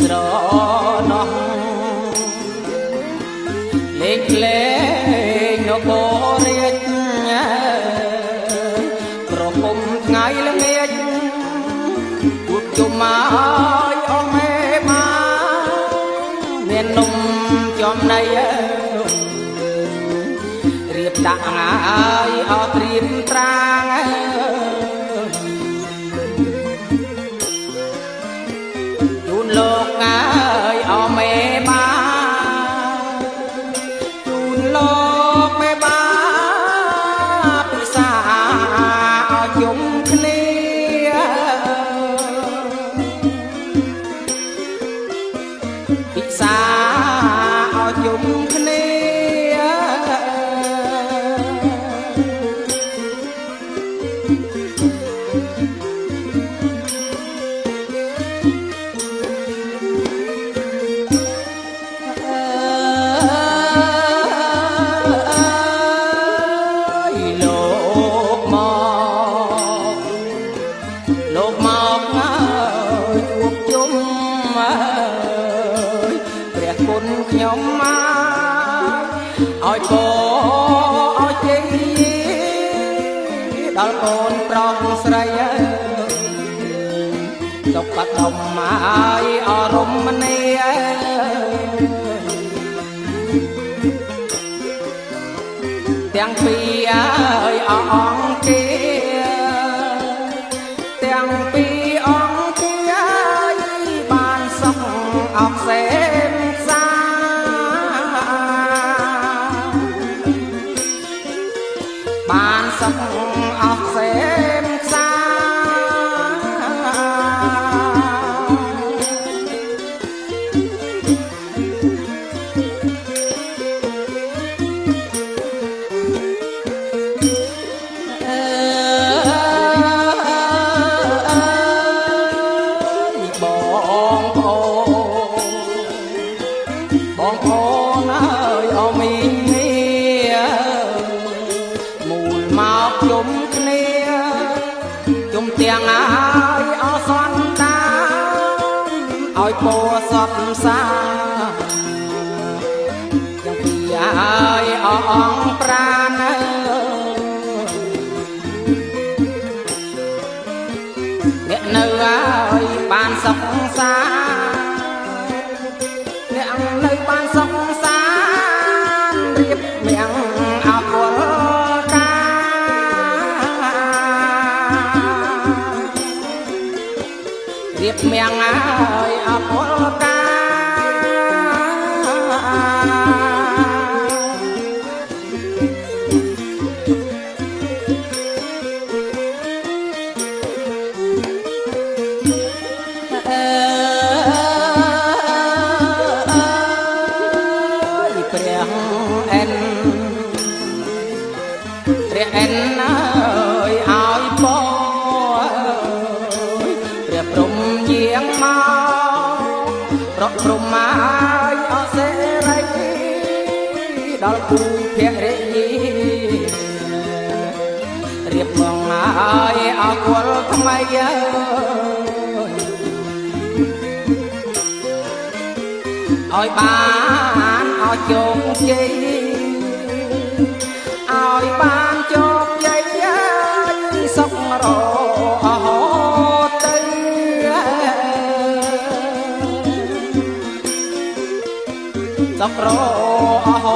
ស្រណោះលេងលេងនគររាជប្រពំថ្ងៃល្ងាចពួតជុំមកអស់មេបាមាននំចំណៃរៀបដាក់ហើយអត់ត្រៀមត្រាងជូនលោកហើយអស់មេបាជូនលោកមេបាពិសាអត់យំគ្នាពិសាអត់យំគ្នាលោកមកជួបជុំព្រះគុណខ្ញុំមកឲ្យពរឲ្យជ័យដល់កូនប្រុសស្រីសុខដុមហើយអរមនីទាំងពីរអើយអង្គគេទាំងពីរអង្គគេបានសុខអកសេមសាបានសុខអកសេមសាបងប្អូនអើយអមីងនេះមូលមកជុំគ្នាជុំទាំងអើយអសន្តានឲ្យពោសពសាទាំងពីរអើយអអង្គប្រាណអ្នកនៅអើយបានសុខសាអ្នកនៅបានសុខសាន្តរៀបមៀងអគុលការៀបមៀងអើយអគុលកាព្រះអិនអើយឲ្យពរព្រះព្រំយាងមកប្រកព្រំមកអសេរីដល់គូភរិយារៀបមកហើយអគុលថ្មីឲ្យបានឲ្យជោគជ័យឲ្យបានជោគជ័យសុខរហូតទៅសុខរហូ